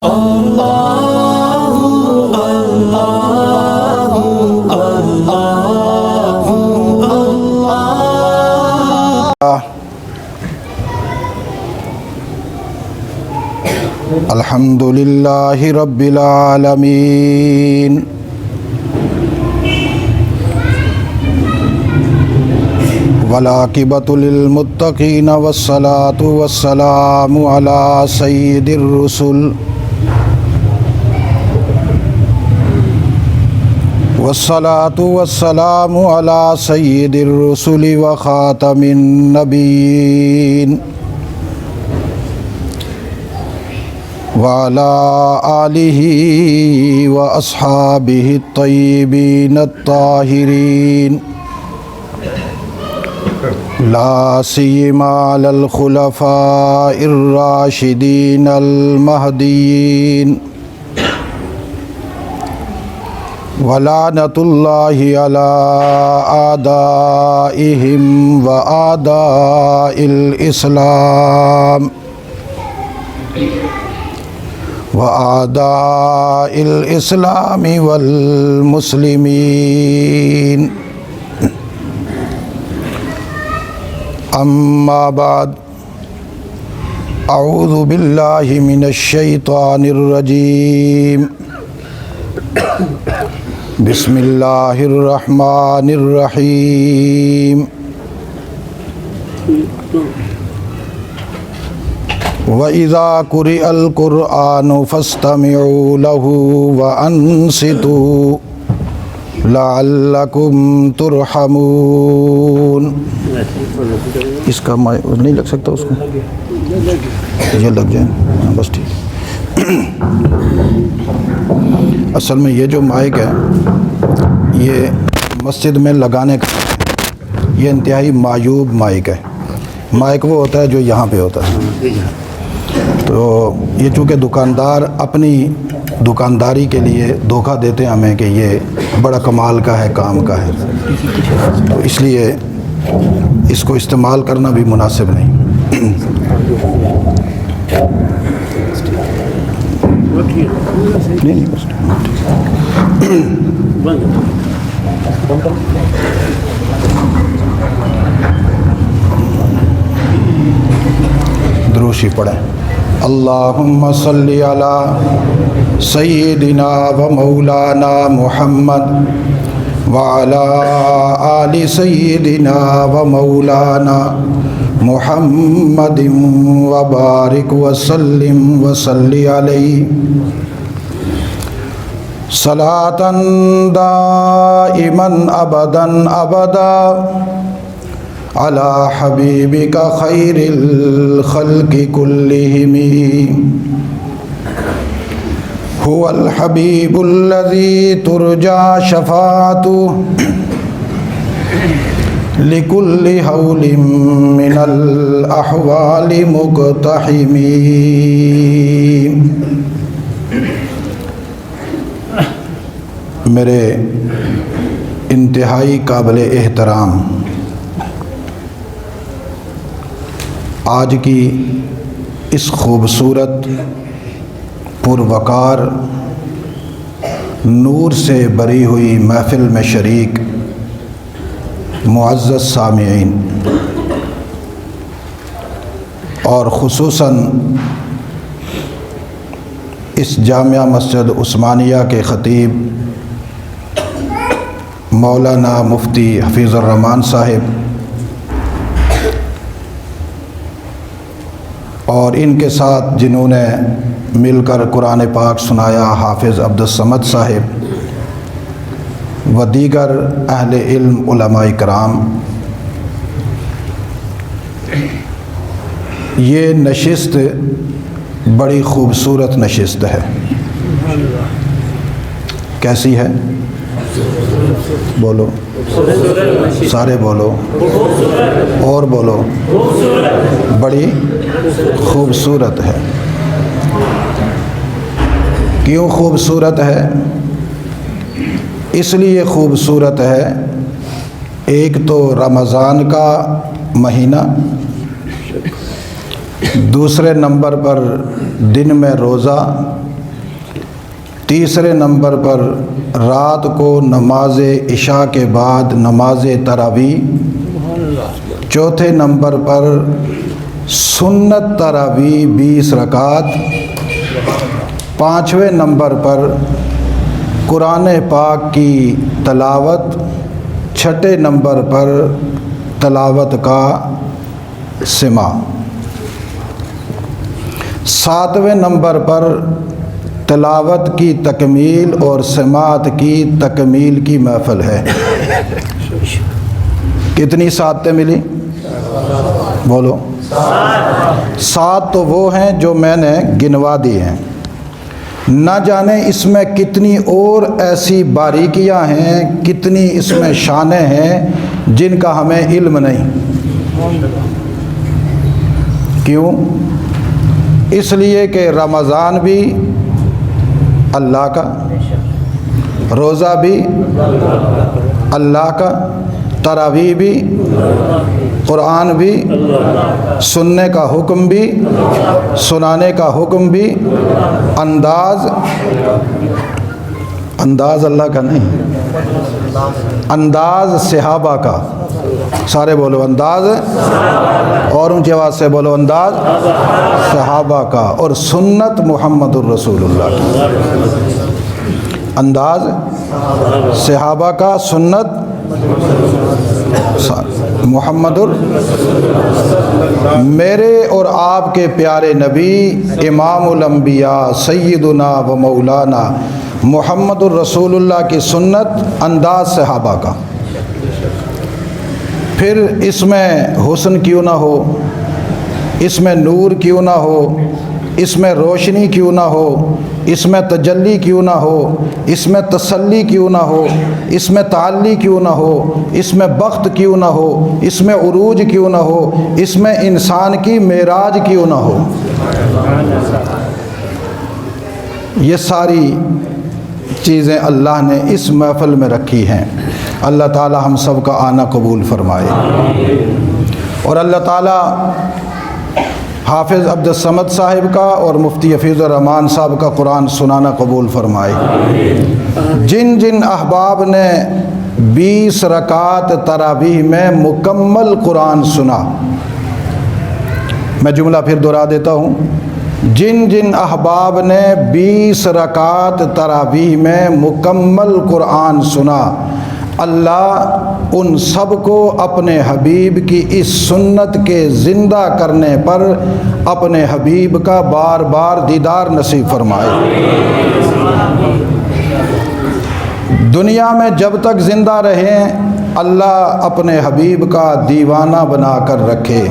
الحمد للہ رب العالمین والعاقبۃ للمتقین والصلاة والسلام علی سید الرسل والصلاة والسلام علی سید الرسل وخاتم النبیین وعلى آلہ واصحابہ الطیبین الطاہرین لا سیما علی الخلفاء الراشدین المہدیین ولعنۃ اللہ علی اعدائہم واعداء الاسلام وأعداء الإسلام والمسلمين أما بعد أعوذ بالله من الشيطان الرجيم بسم الله الرحمن الرحيم وَإِذَا قُرِئَ الْقُرْآنُ فَاسْتَمِعُوا لَهُ وَأَنصِتُوا لَعَلَّكُمْ تُرْحَمُونَ۔ اس کا نہیں لگ سکتا اس کو، یہ لگ جائے بس ٹھیک۔ اصل میں یہ جو مائک ہے یہ مسجد میں لگانے کا، یہ انتہائی معیوب مائک ہے۔ مائک وہ ہوتا ہے جو یہاں پہ ہوتا ہے، تو یہ چونکہ دکاندار اپنی دکانداری کے لیے دھوکہ دیتے ہیں ہمیں کہ یہ بڑا کمال کا ہے، کام کا ہے، تو اس لیے اس کو استعمال کرنا بھی مناسب نہیں۔ دروشی پڑھیں۔ اللہم صلی علی سیدنا و مولانا محمد وعلی آل سیدنا و مولانا محمد وبارک وسلم وصلی علیہ صلاۃ دائما ابدا ابدا علی حبیبک خیر الخلق کلہم هو الحبیب الذی ترجى شفاعته لکل حول من الاحوال مقتحم۔ میرے انتہائی قابل احترام آج کی اس خوبصورت پروقار نور سے بری ہوئی محفل میں شریک معزز سامعین، اور خصوصاً اس جامعہ مسجد عثمانیہ کے خطیب مولانا مفتی حفیظ الرحمان صاحب، اور ان کے ساتھ جنہوں نے مل کر قرآن پاک سنایا حافظ عبدالصمد صاحب و دیگر اہل علم علماء کرام، یہ نشست بڑی خوبصورت نشست ہے۔ کیسی ہے؟ بولو، سارے بولو، اور بولو، بڑی خوبصورت ہے۔ کیوں خوبصورت ہے؟ اس لیے خوبصورت ہے، ایک تو رمضان کا مہینہ، دوسرے نمبر پر دن میں روزہ، تیسرے نمبر پر رات کو نماز عشاء کے بعد نماز تراویح، چوتھے نمبر پر سنت تراویح 20 رکعت، پانچویں نمبر پر قرآن پاک کی تلاوت، چھٹے نمبر پر تلاوت کا سماع، ساتویں نمبر پر تلاوت کی تکمیل اور سماعت کی تکمیل کی محفل ہے۔ کتنی سعادتیں ملی؟ بولو۔ 7 تو وہ ہیں جو میں نے گنوا دی ہیں، نہ جانے اس میں کتنی اور ایسی باریکیاں ہیں، کتنی اس میں شانیں ہیں جن کا ہمیں علم نہیں۔ کیوں؟ اس لیے کہ رمضان بھی اللہ کا، روزہ بھی اللہ کا، تراویح بھی، قرآن بھی، سننے کا حکم بھی، سنانے کا حکم بھی، انداز اللہ کا نہیں، انداز صحابہ کا، سارے بولو انداز، اور اونچی آواز سے بولو انداز صحابہ کا، اور سنت محمد الرسول اللہ کی۔ انداز صحابہ کا، سنت محمد میرے اور آپ کے پیارے نبی امام الانبیاء سیدنا و مولانا محمد الرسول اللہ کی سنت، انداز صحابہ کا۔ پھر اس میں حسن کیوں نہ ہو، اس میں نور کیوں نہ ہو، اس میں روشنی کیوں نہ ہو، اس میں تجلی کیوں نہ ہو، اس میں تسلی کیوں نہ ہو، اس میں تعلی کیوں نہ ہو، اس میں بخت کیوں نہ ہو، اس میں عروج کیوں نہ ہو، اس میں انسان کی معراج کیوں نہ ہو، یہ ساری چیزیں اللہ نے اس محفل میں رکھی ہیں۔ اللہ تعالی ہم سب کا آنا قبول فرمائے، اور اللہ تعالی حافظ عبد الصمد صاحب کا اور مفتی حفیظ الرحمان صاحب کا قرآن سنانا قبول فرمائے۔ جن جن احباب نے 20 رکعت تراویح میں مکمل قرآن سنا، میں جملہ پھر دہرا دیتا ہوں، جن جن احباب نے 20 رکعت تراویح میں مکمل قرآن سنا، اللہ ان سب کو اپنے حبیب کی اس سنت کے زندہ کرنے پر اپنے حبیب کا بار بار دیدار نصیب فرمائے۔ دنیا میں جب تک زندہ رہیں اللہ اپنے حبیب کا دیوانہ بنا کر رکھے،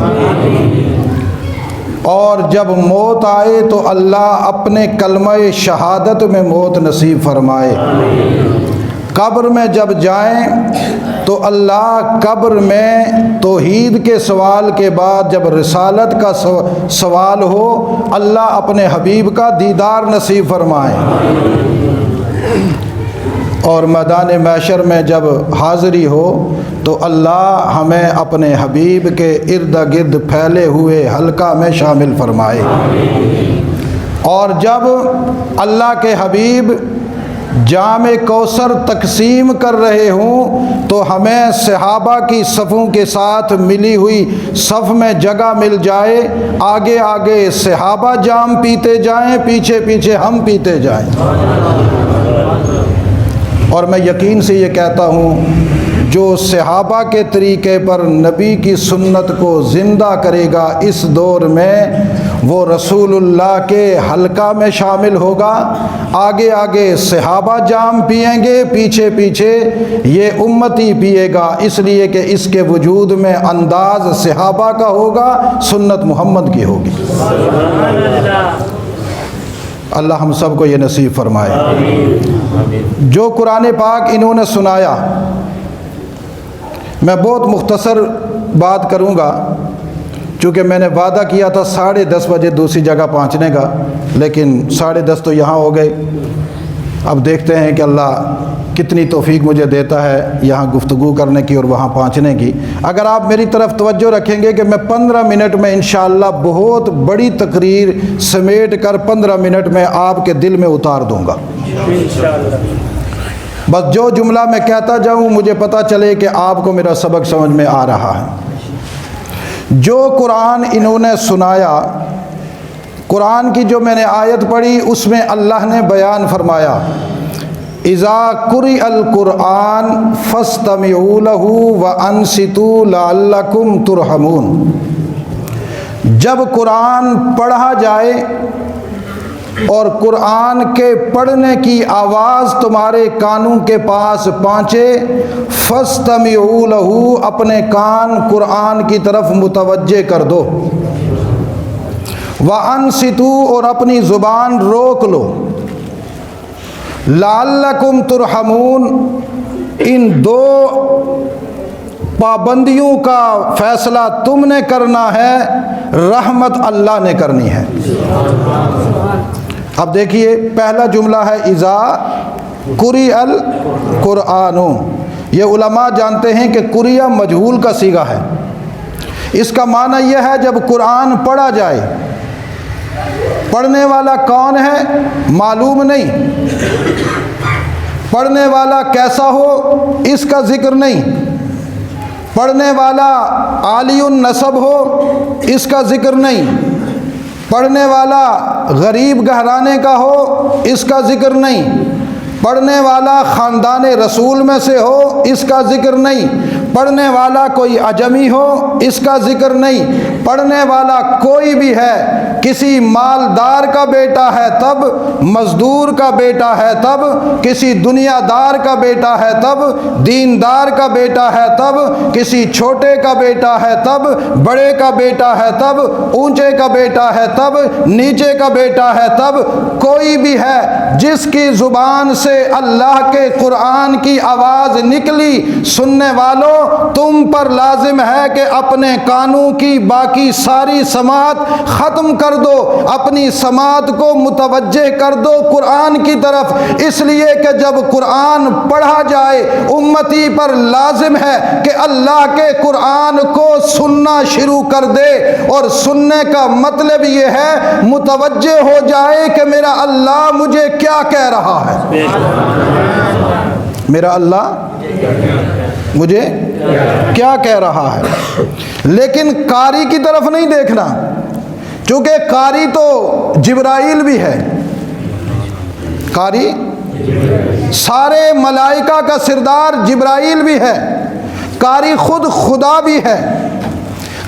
اور جب موت آئے تو اللہ اپنے کلمہ شہادت میں موت نصیب فرمائے۔ قبر میں جب جائیں تو اللہ قبر میں توحید کے سوال کے بعد جب رسالت کا سوال ہو، اللہ اپنے حبیب کا دیدار نصیب فرمائے، اور میدان محشر میں جب حاضری ہو تو اللہ ہمیں اپنے حبیب کے ارد گرد پھیلے ہوئے حلقہ میں شامل فرمائے۔ اور جب اللہ کے حبیب جام کوثر تقسیم کر رہے ہوں تو ہمیں صحابہ کی صفوں کے ساتھ ملی ہوئی صف میں جگہ مل جائے، آگے آگے صحابہ جام پیتے جائیں، پیچھے پیچھے ہم پیتے جائیں۔ اور میں یقین سے یہ کہتا ہوں، جو صحابہ کے طریقے پر نبی کی سنت کو زندہ کرے گا اس دور میں، وہ رسول اللہ کے حلقہ میں شامل ہوگا، آگے آگے صحابہ جام پیئیں گے، پیچھے پیچھے یہ امتی پیے گا، اس لیے کہ اس کے وجود میں انداز صحابہ کا ہوگا، سنت محمد کی ہوگی۔ اللہ ہم سب کو یہ نصیب فرمائے۔ جو قرآن پاک انہوں نے سنایا، میں بہت مختصر بات کروں گا، چونکہ میں نے وعدہ کیا تھا 10:30 بجے دوسری جگہ پہنچنے کا، لیکن 10:30 تو یہاں ہو گئے، اب دیکھتے ہیں کہ اللہ کتنی توفیق مجھے دیتا ہے یہاں گفتگو کرنے کی اور وہاں پہنچنے کی۔ اگر آپ میری طرف توجہ رکھیں گے کہ میں 15 منٹ میں انشاءاللہ بہت بڑی تقریر سمیٹ کر 15 منٹ میں آپ کے دل میں اتار دوں گا انشاءاللہ۔ بس جو جملہ میں کہتا جاؤں مجھے پتہ چلے کہ آپ کو میرا سبق سمجھ میں آ رہا ہے۔ جو قرآن انہوں نے سنایا، قرآن کی جو میں نے آیت پڑھی اس میں اللہ نے بیان فرمایا اذا قرئ القرآن فاستمعوا له وانصتوا لعلکم ترحمون۔ جب قرآن پڑھا جائے اور قرآن کے پڑھنے کی آواز تمہارے کانوں کے پاس پہنچے، فاستمعوا له، اپنے کان قرآن کی طرف متوجہ کر دو، وانصتوا، اور اپنی زبان روک لو، لعلکم ترحمون، ان دو پابندیوں کا فیصلہ تم نے کرنا ہے، رحمت اللہ نے کرنی ہے۔ اب دیکھیے پہلا جملہ ہے اذا قرئ القرآن۔ یہ علماء جانتے ہیں کہ قریہ مجہول کا صیغہ ہے، اس کا معنی یہ ہے جب قرآن پڑھا جائے، پڑھنے والا کون ہے معلوم نہیں، پڑھنے والا کیسا ہو اس کا ذکر نہیں، پڑھنے والا عالی النسب ہو اس کا ذکر نہیں، پڑھنے والا غریب گھرانے کا ہو اس کا ذکر نہیں، پڑھنے والا خاندان رسول میں سے ہو اس کا ذکر نہیں، پڑھنے والا کوئی عجمی ہو اس کا ذکر نہیں، پڑھنے والا کوئی بھی ہے، کسی مالدار کا بیٹا ہے تب، مزدور کا بیٹا ہے تب، کسی دنیا دار کا بیٹا ہے تب، دیندار کا بیٹا ہے تب، کسی چھوٹے کا بیٹا ہے تب، بڑے کا بیٹا ہے تب، اونچے کا بیٹا ہے تب، نیچے کا بیٹا ہے تب، کوئی بھی ہے جس کی زبان سے اللہ کے قرآن کی آواز نکلی، سننے والوں تم پر لازم ہے کہ اپنے کانوں کی باقی ساری سماعت ختم کر دو، اپنی سماعت کو متوجہ کر دو قرآن کی طرف، اس لیے کہ جب قرآن پڑھا جائے امتی پر لازم ہے کہ اللہ کے قرآن کو سننا شروع کر دے، اور سننے کا مطلب یہ ہے متوجہ ہو جائے کہ میرا اللہ مجھے کیا کہہ رہا ہے، میرا اللہ مجھے کیا کہہ رہا ہے۔ لیکن قاری کی طرف نہیں دیکھنا، چونکہ قاری تو جبرائیل بھی ہے، قاری سارے ملائکہ کا سردار جبرائیل بھی ہے، قاری خود خدا بھی ہے،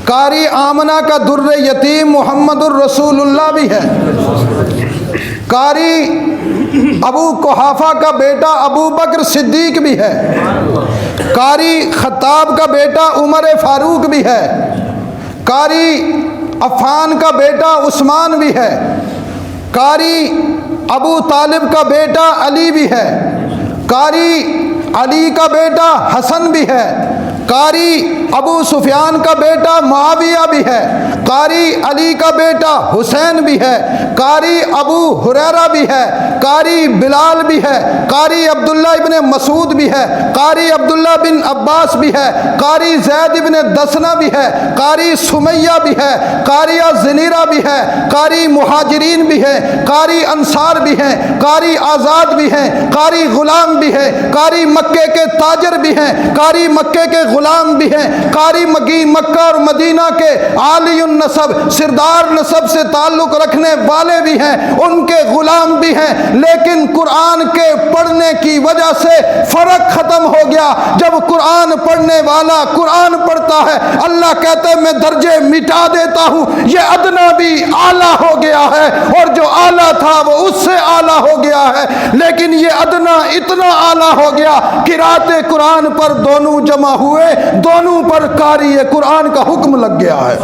قاری آمنہ کا در یتیم محمد الرسول اللہ بھی ہے، قاری ابو قحافہ کا بیٹا ابو بکر صدیق بھی ہے، قاری خطاب کا بیٹا عمر فاروق بھی ہے، قاری عفان کا بیٹا عثمان بھی ہے، قاری ابو طالب کا بیٹا علی بھی ہے، قاری علی کا بیٹا حسن بھی ہے، قاری ابو سفیان کا بیٹا معاویہ بھی ہے، قاری علی کا بیٹا حسین بھی ہے، قاری ابو ہریرہ بھی ہے، قاری بلال بھی ہے، قاری عبداللہ ابن مسعود بھی ہے، قاری عبداللہ بن عباس بھی ہے، قاری زید ابن دسنہ بھی ہے، قاری سمیہ بھی ہے، قاری زنیرہ بھی ہے، قاری مہاجرین بھی ہے، قاری انصار بھی ہیں، قاری آزاد بھی ہیں، قاری غلام بھی ہے، قاری مکے کے تاجر بھی ہیں، قاری مکے کے غلام بھی ہیں، قاری مکہ اور مدینہ کے عالی النسب سردار نسب سے تعلق رکھنے والے بھی ہیں، ان کے غلام بھی ہیں، لیکن قرآن کے پڑھنے کی وجہ سے فرق ختم ہو گیا۔ جب قرآن پڑھنے والا قرآن پڑھتا ہے، اللہ کہتے ہیں میں درجے مٹا دیتا ہوں، یہ ادنا بھی اعلیٰ ہو گیا ہے، اور جو اعلیٰ تھا وہ اس سے اعلیٰ ہو گیا ہے، لیکن یہ ادنا اتنا اعلیٰ ہو گیا قرأت قرآن پر دونوں جمع ہوئے، دونوں پر قاری قرآن کا حکم لگ گیا ہے۔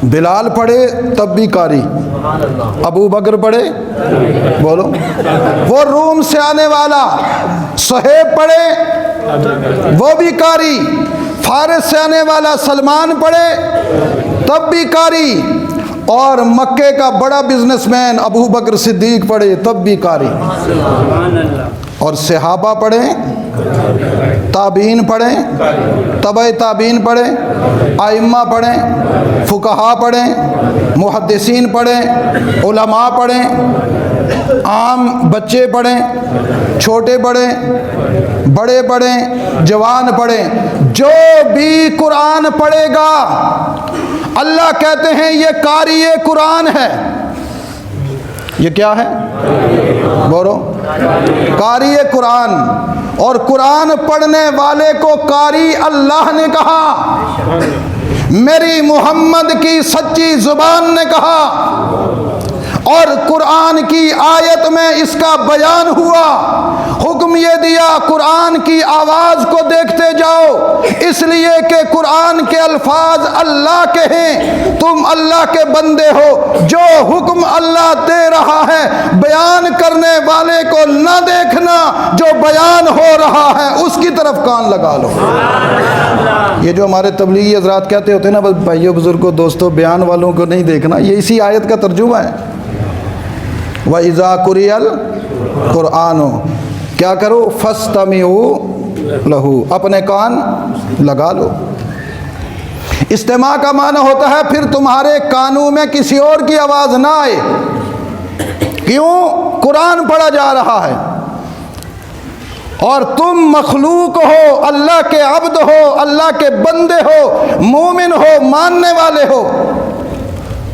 بلال پڑھے تب بھی قاری، ابو بکر پڑھے بولو، وہ روم سے آنے والا صہیب پڑھے وہ بھی قاری، فارس سے آنے والا سلمان پڑھے تب بھی قاری، اور مکے کا بڑا بزنس مین ابو بکر صدیق پڑھے تب بھی قاری، اور صحابہ پڑھیں، تابعین پڑھیں، تبع تابعین پڑھیں، ائمہ پڑھیں، فقہا پڑھیں، محدثین پڑھیں، علماء پڑھیں، عام بچے پڑھیں، چھوٹے پڑھیں، بڑے پڑھیں، جوان پڑھیں، جو بھی قرآن پڑھے گا اللہ کہتے ہیں یہ قاری قرآن ہے۔ یہ کیا ہے؟ بولو، قاری قرآن۔ اور قرآن پڑھنے والے کو قاری اللہ نے کہا، میری محمد کی سچی زبان نے کہا، اور قرآن کی آیت میں اس کا بیان ہوا، حکم یہ دیا قرآن کی آواز کو دیکھتے جاؤ، اس لیے کہ قرآن کے الفاظ اللہ کے ہیں، تم اللہ کے بندے ہو، جو حکم اللہ دے رہا ہے بیان کرنے والے کو نہ دیکھنا، جو بیان ہو رہا ہے اس کی طرف کان لگا لو۔ یہ جو ہمارے تبلیغی حضرات کہتے ہوتے ہیں نا، بس بھائیوں بزرگوں دوستوں بیان والوں کو نہیں دیکھنا، یہ اسی آیت کا ترجمہ ہے۔ وَإِذَا قُرِئَ الْقُرْآنُ، کیا کرو؟ فَاسْتَمِعُوا لَهُ، اپنے کان لگا لو۔ استماع کا معنی ہوتا ہے پھر تمہارے کانوں میں کسی اور کی آواز نہ آئے۔ کیوں؟ قرآن پڑھا جا رہا ہے اور تم مخلوق ہو، اللہ کے عبد ہو، اللہ کے بندے ہو، مومن ہو، ماننے والے ہو،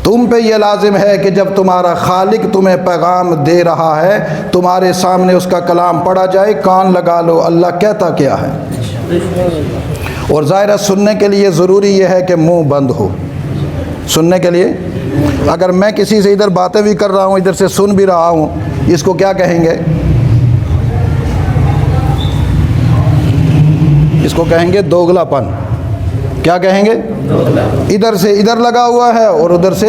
تم پہ یہ لازم ہے کہ جب تمہارا خالق تمہیں پیغام دے رہا ہے تمہارے سامنے اس کا کلام پڑھا جائے، کان لگا لو اللہ کہتا کیا ہے۔ اور ظاہرہ سننے کے لیے ضروری یہ ہے کہ منہ بند ہو۔ سننے کے لیے اگر میں کسی سے ادھر باتیں بھی کر رہا ہوں ادھر سے سن بھی رہا ہوں، اس کو کیا کہیں گے؟ اس کو کہیں گے دوگلا پن۔ کیا کہیں گے؟ ادھر سے ادھر لگا ہوا ہے اور ادھر سے،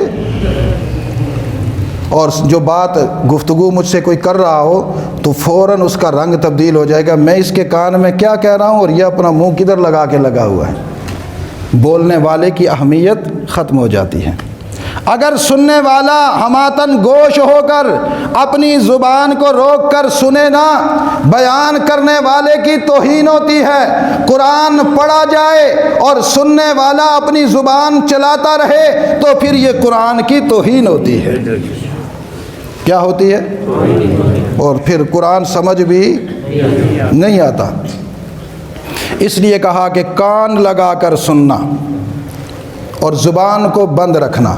اور جو بات گفتگو مجھ سے کوئی کر رہا ہو تو فوراً اس کا رنگ تبدیل ہو جائے گا، میں اس کے کان میں کیا کہہ رہا ہوں اور یہ اپنا منہ کدھر لگا کے لگا ہوا ہے۔ بولنے والے کی اہمیت ختم ہو جاتی ہے۔ اگر سننے والا ہماتن گوش ہو کر اپنی زبان کو روک کر سنے نا، بیان کرنے والے کی توہین ہوتی ہے۔ قرآن پڑھا جائے اور سننے والا اپنی زبان چلاتا رہے تو پھر یہ قرآن کی توہین ہوتی ہے۔ کیا ہوتی ہے؟ اور پھر قرآن سمجھ بھی نہیں آتا۔ اس لیے کہا کہ کان لگا کر سننا اور زبان کو بند رکھنا۔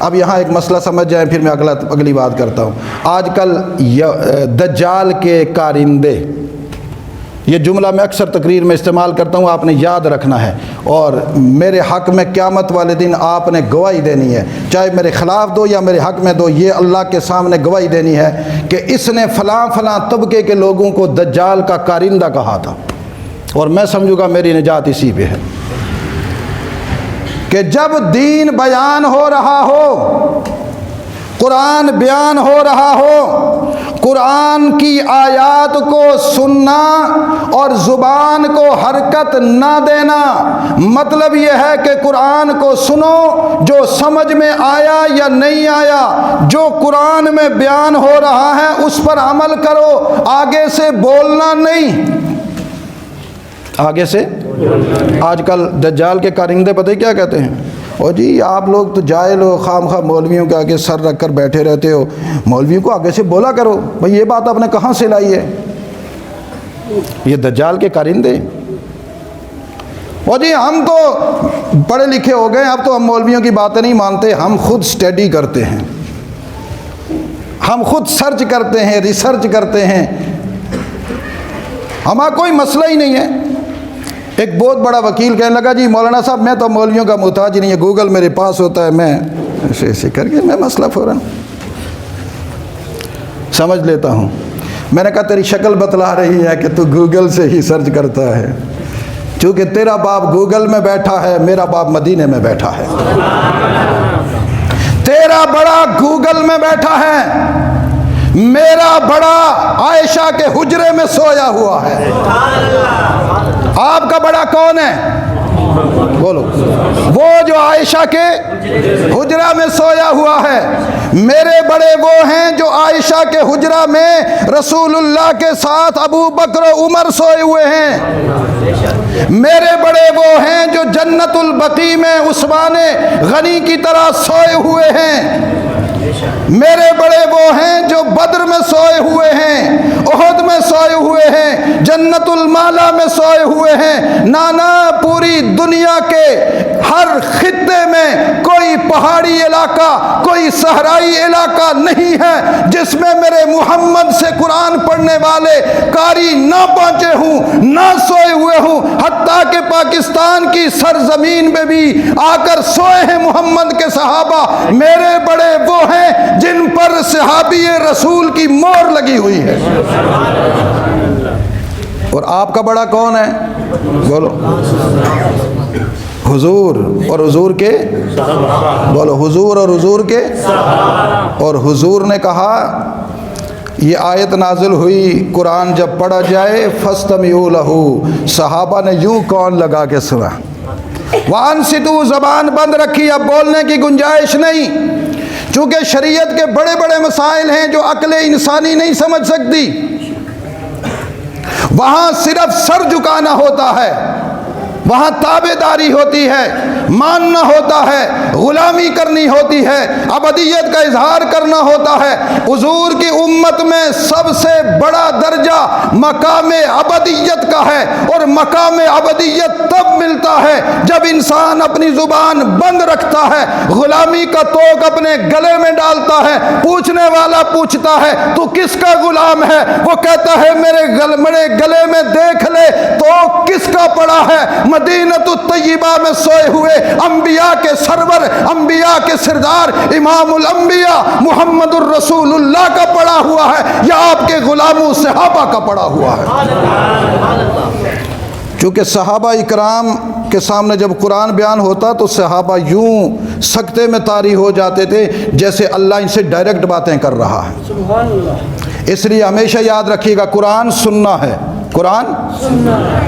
اب یہاں ایک مسئلہ سمجھ جائیں پھر میں اگلی بات کرتا ہوں۔ آج کل دجال کے کارندے، یہ جملہ میں اکثر تقریر میں استعمال کرتا ہوں، آپ نے یاد رکھنا ہے، اور میرے حق میں قیامت والے دن آپ نے گواہی دینی ہے، چاہے میرے خلاف دو یا میرے حق میں دو، یہ اللہ کے سامنے گواہی دینی ہے کہ اس نے فلاں فلاں طبقے کے لوگوں کو دجال کا کارندہ کہا تھا، اور میں سمجھوں گا میری نجات اسی پہ ہے کہ جب دین بیان ہو رہا ہو، قرآن بیان ہو رہا ہو، قرآن کی آیات کو سننا اور زبان کو حرکت نہ دینا، مطلب یہ ہے کہ قرآن کو سنو، جو سمجھ میں آیا یا نہیں آیا، جو قرآن میں بیان ہو رہا ہے اس پر عمل کرو، آگے سے بولنا نہیں، آگے سے۔ آج کل دجال کے کارندے پتہ ہی کیا کہتے ہیں؟ اور جی آپ لوگ تو جاہل ہو، خام خواہ مولویوں کے آگے سر رکھ کر بیٹھے رہتے ہو، مولویوں کو آگے سے بولا کرو، بھئی یہ بات آپ نے کہاں سے لائی ہے؟ یہ دجال کے کارندے۔ اور جی ہم تو پڑھے لکھے ہو گئے، اب تو ہم مولویوں کی باتیں نہیں مانتے، ہم خود سٹڈی کرتے ہیں، ہم خود سرچ کرتے ہیں، ریسرچ کرتے ہیں، ہمارا کوئی مسئلہ ہی نہیں ہے۔ ایک بہت بڑا وکیل کہنے لگا جی مولانا صاحب میں تو مولویوں کا محتاج نہیں ہے، گوگل میرے پاس ہوتا ہے، میں ایسے ایسے کر کے میں مسئلہ فوراً سمجھ لیتا ہوں۔ میں نے کہا تیری شکل بتلا رہی ہے کہ تو گوگل سے ہی سرچ کرتا ہے، چونکہ تیرا باپ گوگل میں بیٹھا ہے، میرا باپ مدینے میں بیٹھا ہے۔ تیرا بڑا گوگل میں بیٹھا ہے، میرا بڑا عائشہ کے حجرے میں سویا ہوا ہے۔ آپ کا بڑا کون ہے؟ بولو وہ جو عائشہ کے حجرہ میں سویا ہوا ہے، میرے بڑے وہ ہیں جو عائشہ کے حجرہ میں رسول اللہ کے ساتھ ابو بکر و عمر سوئے ہوئے ہیں، میرے بڑے وہ ہیں جو جنت البقیع میں عثمان غنی کی طرح سوئے ہوئے ہیں، میرے بڑے وہ ہیں جو بدر میں سوئے ہوئے ہیں، احد میں سوئے ہوئے ہیں، جنت المالا میں سوئے ہوئے ہیں۔ نانا پوری دنیا کے ہر خطے میں کوئی پہاڑی علاقہ، کوئی صحرائی علاقہ نہیں ہے جس میں میرے محمد سے قرآن پڑھنے والے قاری نہ پہنچے ہوں، نہ سوئے ہوئے ہوں، حتیٰ کہ پاکستان کی سرزمین میں بھی آ کر سوئے ہیں محمد کے صحابہ۔ میرے بڑے وہ ہیں جن پر صحابی رسول کی مہر لگی ہوئی ہے۔ اور آپ کا بڑا کون ہے؟ بولو حضور اور حضور کے، بولو حضور اور حضور کے، اور حضور نے کہا یہ آیت نازل ہوئی قرآن جب پڑھا جائے فاستمعوا لہ، صحابہ نے یوں کون لگا کے سنا، وانصتوا، زبان بند رکھی، اب بولنے کی گنجائش نہیں، چونکہ شریعت کے بڑے بڑے مسائل ہیں جو عقل انسانی نہیں سمجھ سکتی، وہاں صرف سر جھکانا ہوتا ہے، وہاں تابع داری ہوتی ہے، ماننا ہوتا ہے، غلامی کرنی ہوتی ہے، ابدیت کا اظہار کرنا ہوتا ہے۔ حضور کی امت میں سب سے بڑا درجہ مقام ابدیت کا ہے، اور مقام ابدیت تب ملتا ہے جب انسان اپنی زبان بند رکھتا ہے، غلامی کا توق اپنے گلے میں ڈالتا ہے، پوچھنے والا پوچھتا ہے تو کس کا غلام ہے، وہ کہتا ہے میرے گلے میں دیکھ لے تو کس کا پڑا ہے۔ مدینۃ الطیبہ میں سوئے ہوئے انبیاء کے سرور، انبیاء کے سردار، امام الانبیاء محمد الرسول اللہ کا پڑا ہوا ہے یا آپ کے غلاموں صحابہ کا پڑا ہوا ہے؟ چونکہ صحابہ اکرام کے سامنے جب قرآن بیان ہوتا تو صحابہ یوں سکتے میں طاری ہو جاتے تھے جیسے اللہ ان سے ڈائریکٹ باتیں کر رہا ہے۔ اس لیے ہمیشہ یاد رکھیے گا قرآن سننا ہے، قرآن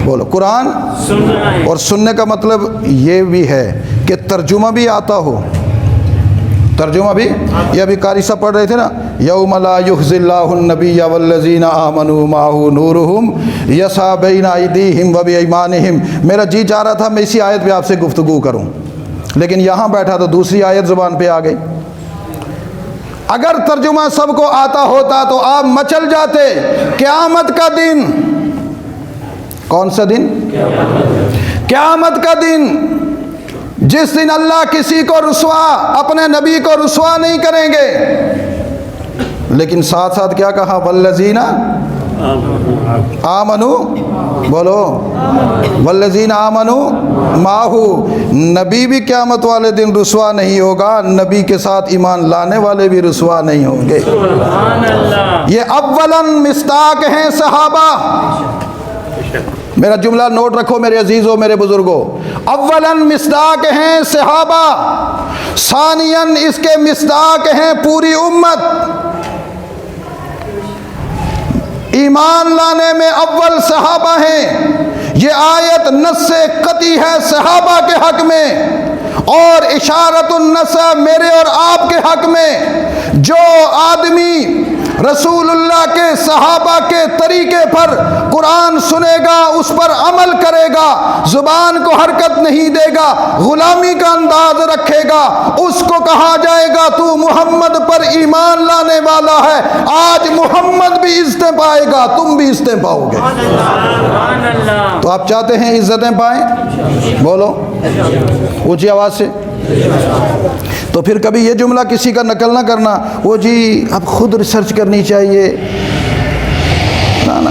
بولو قرآن سننا، اور سننے کا مطلب یہ بھی ہے کہ ترجمہ بھی آتا ہو، ترجمہ بھی، یہ ابھی قاری صاحب پڑھ رہے تھے نا، یوم لا یخزی اللہ النبی والذین آمنوا معہ نورہم یسعی بین ایدیہم وبایمانہم۔ میرا جی چاہ رہا تھا میں اسی آیت پہ آپ سے گفتگو کروں، لیکن یہاں بیٹھا تو دوسری آیت زبان پہ آ گئی۔ اگر ترجمہ سب کو آتا ہوتا تو آپ مچل جاتے۔ قیامت کا دن، کون سا دن؟ قیامت کا دن، جس دن اللہ کسی کو رسوا، اپنے نبی کو رسوا نہیں کریں گے، لیکن ساتھ ساتھ کیا کہا؟ والذین آمنوا، بولو والذین آمنوا معہ، نبی بھی قیامت والے دن رسوا نہیں ہوگا، نبی کے ساتھ ایمان لانے والے بھی رسوا نہیں ہوں گے۔ یہ اولاً مصداق ہیں صحابہ، میرا جملہ نوٹ رکھو میرے عزیزوں، میرے بزرگوں، اولاً مصداق ہیں صحابہ، ثانیاً اس کے مصداق ہیں پوری امت۔ ایمان لانے میں اول صحابہ ہیں، یہ آیت نص قطعی ہے صحابہ کے حق میں، اور اشارت النص میرے اور آپ کے حق میں۔ جو آدمی رسول اللہ کے صحابہ کے طریقے پر قرآن سنے گا، اس پر عمل کرے گا، زبان کو حرکت نہیں دے گا، غلامی کا انداز رکھے گا، اس کو کہا جائے گا تو محمد پر ایمان لانے والا ہے۔ آج محمد بھی عزتیں پائے گا، تم بھی عزتیں پاؤ گے۔ تو آپ چاہتے ہیں عزتیں پائیں؟ بولو اونچی آواز سے۔ تو پھر کبھی یہ جملہ کسی کا نقل نہ کرنا، وہ جی اب خود ریسرچ کرنی چاہیے، نا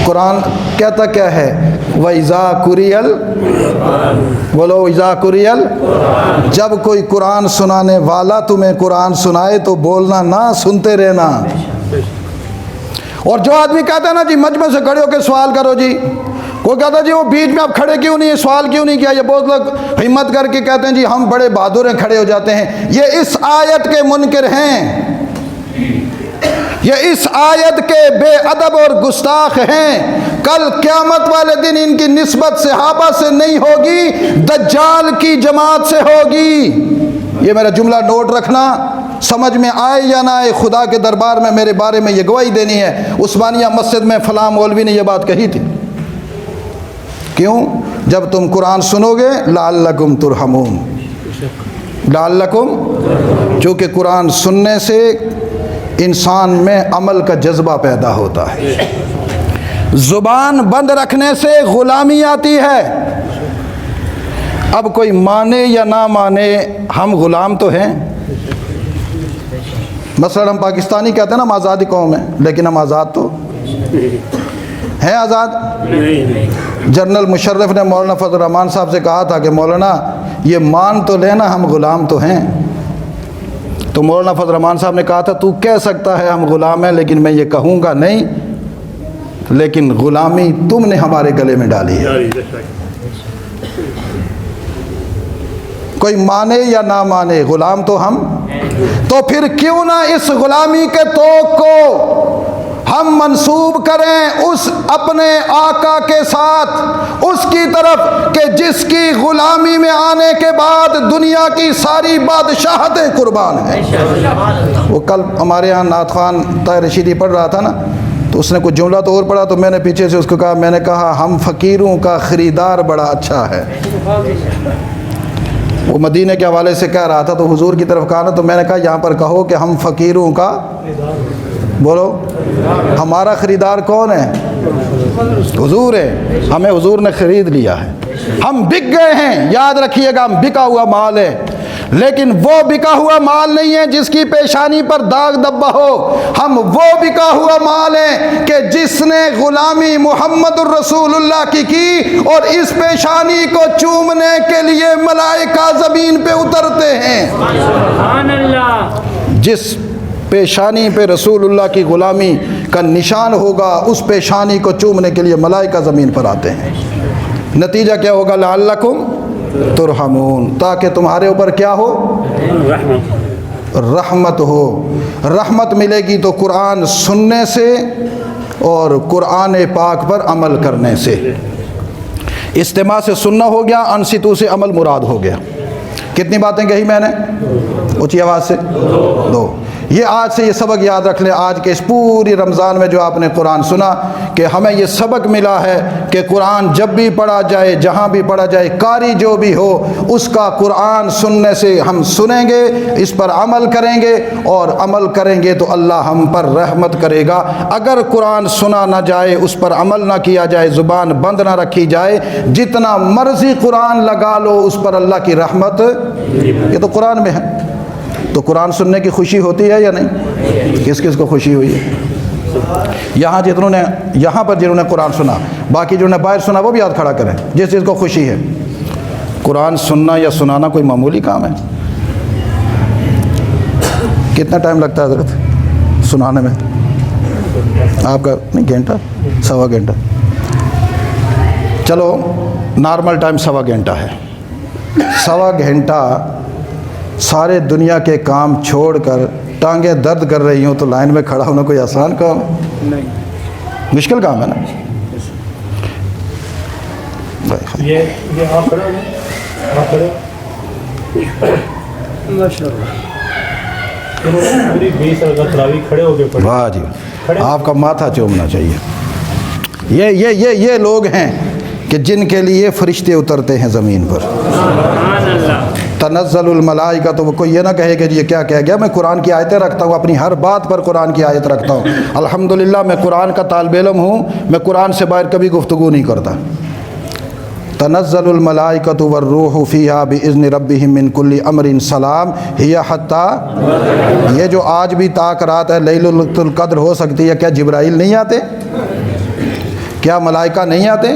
قرآن کہتا کیا ہے؟ وَإِذَا قُرِئَ، بولو وَإِذَا قُرِئَ، جب کوئی قرآن سنانے والا تمہیں قرآن سنائے تو بولنا نہ، سنتے رہنا۔ اور جو آدمی کہتا ہے نا جی مجمع سے کھڑے ہو کے سوال کرو، جی کوئی کہتا ہے جی وہ بیچ میں آپ کھڑے کیوں نہیں، سوال کیوں نہیں کیا، یہ بہت لوگ ہمت کر کے کہتے ہیں جی ہم بڑے بہادر ہیں، کھڑے ہو جاتے ہیں۔ یہ اس آیت کے منکر ہیں، یہ اس آیت کے بے ادب اور گستاخ ہیں۔ کل قیامت والے دن ان کی نسبت صحابہ سے نہیں ہوگی، دجال کی جماعت سے ہوگی۔ یہ میرا جملہ نوٹ رکھنا، سمجھ میں آئے یا نہ آئے، خدا کے دربار میں میرے بارے میں یہ گواہی دینی ہے، عثمانیہ مسجد میں فلاں مولوی نے یہ بات کہی تھی۔ کیوں؟ جب تم قرآن سنو گے لعلکم ترحمون، لعلکم، چونکہ قرآن سننے سے انسان میں عمل کا جذبہ پیدا ہوتا ہے، زبان بند رکھنے سے غلامی آتی ہے۔ اب کوئی مانے یا نہ مانے، ہم غلام تو ہیں۔ مثلا ہم پاکستانی کہتے ہیں نا ہم آزادی قوم ہیں، لیکن ہم آزاد تو ہیں؟ آزاد؟ جنرل مشرف نے مولانا فضل الرحمان صاحب سے کہا تھا کہ مولانا یہ مان تو لینا ہم غلام تو ہیں۔ تو مولانا فضل الرحمان صاحب نے کہا تھا تو کہہ سکتا ہے ہم غلام ہیں، لیکن میں یہ کہوں گا نہیں، لیکن غلامی تم نے ہمارے گلے میں ڈالی ہے۔ کوئی مانے یا نہ مانے، غلام تو ہم، تو پھر کیوں نہ اس غلامی کے توق کو ہم منسوب کریں اس اپنے آقا کے ساتھ، اس کی طرف کہ جس کی غلامی میں آنے کے بعد دنیا کی ساری بادشاہتیں قربان ہیں۔ وہ کل ہمارے یہاں نعت خوان طاہر رشیدی پڑھ رہا تھا نا، تو اس نے کچھ جملہ تو اور پڑھا، تو میں نے پیچھے سے اس کو کہا، میں نے کہا ہم فقیروں کا خریدار بڑا اچھا ہے۔ وہ مدینے کے حوالے سے کہہ رہا تھا، تو حضور کی طرف کہا نا، تو میں نے کہا یہاں پر کہو کہ ہم فقیروں کا، بولو ہمارا خریدار کون ہے؟ حضور ہے، ہمیں حضور نے خرید لیا ہے، ہم بک گئے ہیں۔ یاد رکھیے گا ہم بکا ہوا مال ہے، لیکن وہ بکا ہوا مال نہیں ہے جس کی پیشانی پر داغ دبا ہو، ہم وہ بکا ہوا مال ہے کہ جس نے غلامی محمد الرسول اللہ کی اور اس پیشانی کو چومنے کے لیے ملائکہ زمین پہ اترتے ہیں۔ سبحان اللہ۔ جس پیشانی پہ رسول اللہ کی غلامی کا نشان ہوگا، اس پیشانی کو چومنے کے لیے ملائکہ زمین پر آتے ہیں۔ نتیجہ کیا ہوگا؟ لعلکم ترحمون، تاکہ تمہارے اوپر کیا ہو؟ رحمت ہو۔ رحمت ملے گی تو قرآن سننے سے اور قرآن پاک پر عمل کرنے سے۔ استماع سے سننا ہو گیا، انصتو سے عمل مراد ہو گیا۔ کتنی باتیں کہی میں نے؟ اونچی آواز سے دو۔ یہ آج سے یہ سبق یاد رکھ لیں، آج کے اس پوری رمضان میں جو آپ نے قرآن سنا، کہ ہمیں یہ سبق ملا ہے کہ قرآن جب بھی پڑھا جائے، جہاں بھی پڑھا جائے، قاری جو بھی ہو، اس کا قرآن سننے سے ہم سنیں گے، اس پر عمل کریں گے، اور عمل کریں گے تو اللہ ہم پر رحمت کرے گا۔ اگر قرآن سنا نہ جائے، اس پر عمل نہ کیا جائے، زبان بند نہ رکھی جائے، جتنا مرضی قرآن لگا لو، اس پر اللہ کی رحمت، یہ تو قرآن میں ہے۔ تو قرآن سننے کی خوشی ہوتی ہے یا نہیں؟ کس کس کو خوشی ہوئی ہے؟ یہاں جتنوں نے، یہاں پر جنہوں نے قرآن سنا، باقی جنہوں نے باہر سنا وہ بھی ہاتھ کھڑا کریں جس چیز کو خوشی ہے۔ قرآن سننا یا سنانا کوئی معمولی کام ہے؟ کتنا ٹائم لگتا ہے حضرت سنانے میں؟ آپ کا نہیں، گھنٹہ، سوا گھنٹہ؟ چلو نارمل ٹائم سوا گھنٹہ ہے۔ سوا گھنٹہ سارے دنیا کے کام چھوڑ کر ٹانگیں درد کر رہی ہوں تو لائن میں کھڑا ہونا کوئی آسان کام ہے؟ نہیں، مشکل کام ہے نا۔ یہ آپ کھڑے ہو گئے، آپ کھڑے ماشاءاللہ پوری 20 رکعت تراویح کھڑے ہو کے پڑھی۔ واہ جی، آپ کا ماتھا چومنا چاہیے۔ یہ لوگ ہیں کہ جن کے لیے فرشتے اترتے ہیں زمین پر۔ تنزل الملائکہ، تو وہ کوئی یہ نہ کہے کہ یہ کیا کہہ گیا، میں قرآن کی آیتیں رکھتا ہوں، اپنی ہر بات پر قرآن کی آیت رکھتا ہوں، الحمدللہ میں قرآن کا طالب علم ہوں، میں قرآن سے باہر کبھی گفتگو نہیں کرتا۔ تنزل الملائکۃ والروح فیہا باذن ربہم من کل امر سلام ہی حتی، یہ جو آج بھی تاک رات ہے لیلۃ القدر ہو سکتی ہے، کیا جبرائیل نہیں آتے؟ کیا ملائکہ نہیں آتے؟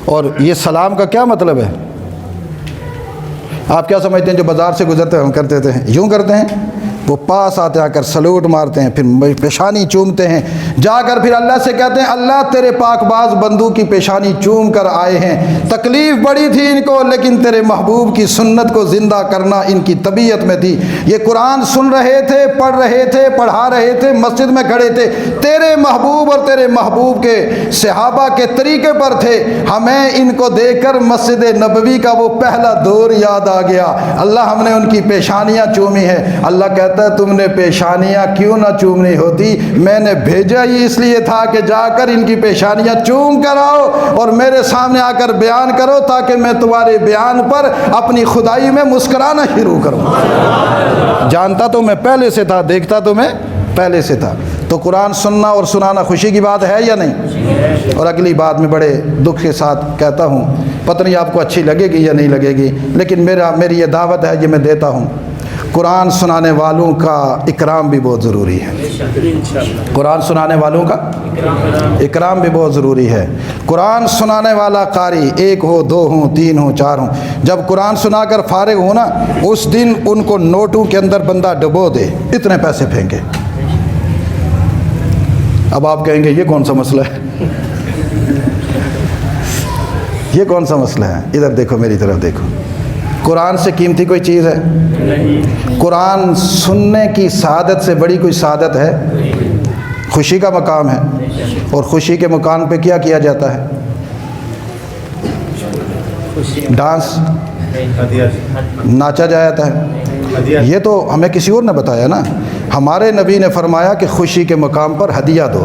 اور یہ سلام کا کیا مطلب ہے؟ آپ کیا سمجھتے ہیں جو بازار سے گزرتے ہم کرتے تھے، یوں کرتے ہیں؟ وہ پاس آتے آ کر سلوٹ مارتے ہیں، پھر پیشانی چومتے ہیں، جا کر پھر اللہ سے کہتے ہیں اللہ تیرے پاک باز بندوں کی پیشانی چوم کر آئے ہیں، تکلیف بڑی تھی ان کو لیکن تیرے محبوب کی سنت کو زندہ کرنا ان کی طبیعت میں تھی۔ یہ قرآن سن رہے تھے، پڑھ رہے تھے، پڑھا رہے تھے، مسجد میں کھڑے تھے، تیرے محبوب اور تیرے محبوب کے صحابہ کے طریقے پر تھے، ہمیں ان کو دیکھ کر مسجد نبوی کا وہ پہلا دور یاد آ گیا، اللہ ہم نے ان کی پیشانیاں چومی ہے۔ اللہ کہتا ہے تم نے پیشانیاں کیوں نہ چومنی ہوتی، میں نے بھیجا ہی اس لیے تھا کہ جا کر ان کی پیشانیاں چوم کر آؤ اور میرے سامنے آ کر بیان کرو تاکہ میں تمہارے بیان پر اپنی خدائی میں مسکرانا شروع کروں۔ جانتا تو میں پہلے سے تھا، دیکھتا تو میں پہلے سے تھا۔ تو قرآن سننا اور سنانا خوشی کی بات ہے یا نہیں؟ اور اگلی بات میں بڑے دکھ کے ساتھ کہتا ہوں، پتہ نہیں آپ کو اچھی لگے گی یا نہیں لگے گی، لیکن میری یہ دعوت ہے، یہ میں دیتا ہوں، قرآن سنانے والوں کا اکرام بھی بہت ضروری ہے۔ قرآن سنانے والوں کا اکرام بھی بہت ضروری ہے۔ قرآن سنانے والا قاری ایک ہو، دو ہوں، تین ہوں، چار ہوں، جب قرآن سنا کر فارغ ہو نا، اس دن ان کو نوٹوں کے اندر بندہ ڈبو دے، اتنے پیسے پھینکے۔ اب آپ کہیں گے یہ کون سا مسئلہ ہے؟ یہ کون سا مسئلہ ہے؟ ادھر دیکھو، میری طرف دیکھو، قرآن سے قیمتی کوئی چیز ہے؟ قرآن سننے کی سعادت سے بڑی کوئی سعادت ہے؟ خوشی کا مقام ہے، اور خوشی کے مقام پہ کیا جاتا ہے؟ ڈانس، ناچا جاتا ہے۔ یہ تو ہمیں کسی اور نے بتایا نا، ہمارے نبی نے فرمایا کہ خوشی کے مقام پر ہدیہ دو۔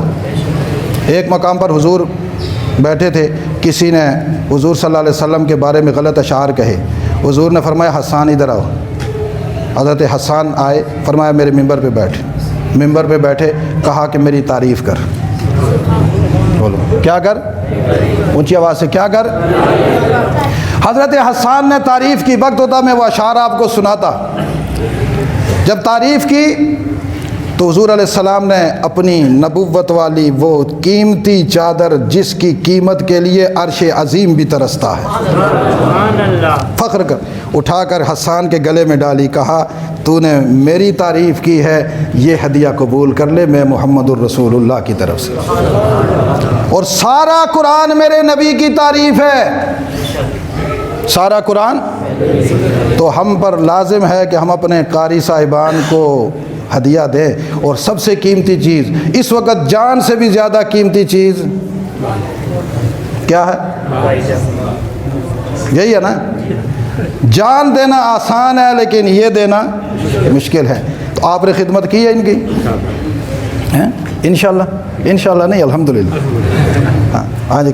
ایک مقام پر حضور بیٹھے تھے، کسی نے حضور صلی اللہ علیہ وسلم کے بارے میں غلط اشعار کہے، حضور نے فرمایا حسان ادھر آؤ۔ حضرت حسان آئے، فرمایا میرے ممبر پہ بیٹھ۔ ممبر پہ بیٹھے، کہا کہ میری تعریف کر۔ بولو کیا کر؟ اونچی آواز سے کیا کر؟ حضرت حسان نے تعریف کی، وقت ہوتا میں وہ اشعار آپ کو سناتا۔ جب تعریف کی تو حضور علیہ السلام نے اپنی نبوت والی وہ قیمتی چادر جس کی قیمت کے لیے عرش عظیم بھی ترستا ہے، فخر کر اٹھا کر حسان کے گلے میں ڈالی، کہا تو نے میری تعریف کی ہے، یہ ہدیہ قبول کر لے، میں محمد الرسول اللہ کی طرف سے، اور سارا قرآن میرے نبی کی تعریف ہے، سارا قرآن۔ تو ہم پر لازم ہے کہ ہم اپنے قاری صاحبان کو ہدیہ دیں، اور سب سے قیمتی چیز اس وقت جان سے بھی زیادہ قیمتی چیز کیا ہے؟ یہی ہے نا، جان دینا آسان ہے لیکن یہ دینا مشکل ہے۔ تو آپ نے خدمت کی ہے ان کی؟ انشاءاللہ نہیں، الحمدللہ۔ ہاں جی،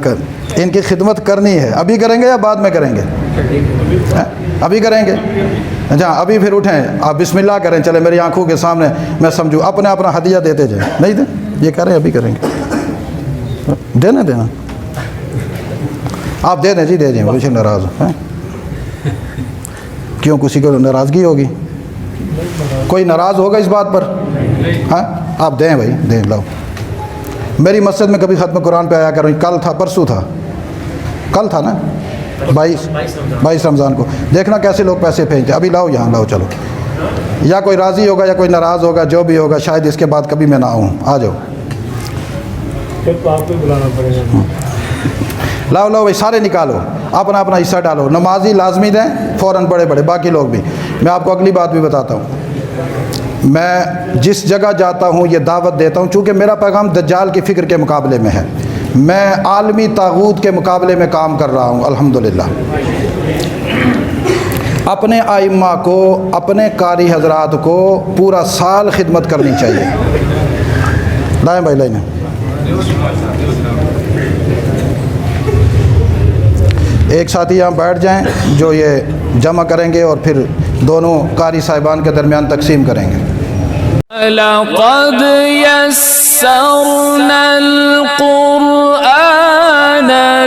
ان کی خدمت کرنی ہے۔ ابھی کریں گے یا بعد میں کریں گے؟ ابھی کریں گے؟ اچھا، ابھی پھر اٹھیں، آپ بسم اللہ کریں، چلے میری آنکھوں کے سامنے میں سمجھوں، اپنے اپنا ہدیہ دیتے جائیں۔ نہیں دیں، یہ کریں، ابھی کریں گے، دینا آپ دے دیں جی، دے دیں، مجھے ناراض ہیں کیوں؟ کسی کو ناراضگی ہوگی؟ کوئی ناراض ہوگا اس بات پر؟ ہاں آپ دیں بھائی، دیں، لاؤ۔ میری مسجد میں کبھی ختم قرآن پہ آیا کرو، کل تھا، پرسوں تھا، کل تھا نا، 22 رمضان کو، دیکھنا کیسے لوگ پیسے پھینکتے۔ ابھی لاؤ، یہاں لاؤ، چلو، یا کوئی راضی ہوگا یا کوئی ناراض ہوگا، جو بھی ہوگا، شاید اس کے بعد کبھی میں نہ آؤں، آ جاؤ، پھر تو آپ کو بلانا پڑے گا۔ لاؤ بھائی، سارے نکالو، اپنا اپنا حصہ ڈالو، نمازی لازمی دیں فوراً، بڑے باقی لوگ بھی۔ میں آپ کو اگلی بات بھی بتاتا ہوں، میں جس جگہ جاتا ہوں یہ دعوت دیتا ہوں، چونکہ میرا پیغام دجال کی فکر کے مقابلے میں ہے، میں عالمی طاغوت کے مقابلے میں کام کر رہا ہوں الحمدللہ۔ اپنے ائمہ کو، اپنے قاری حضرات کو پورا سال خدمت کرنی چاہیے۔ لائیں بھائی، لائیں، ایک ساتھی یہاں بیٹھ جائیں جو یہ جمع کریں گے اور پھر دونوں قاری صاحبان کے درمیان تقسیم کریں گے۔ لَقَدْ يَسَّرْنَا الْقُرْآنَ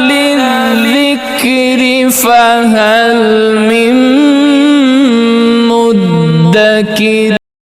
لِلذِّكْرِ فَهَلْ مِن مُّدَّكِرٍ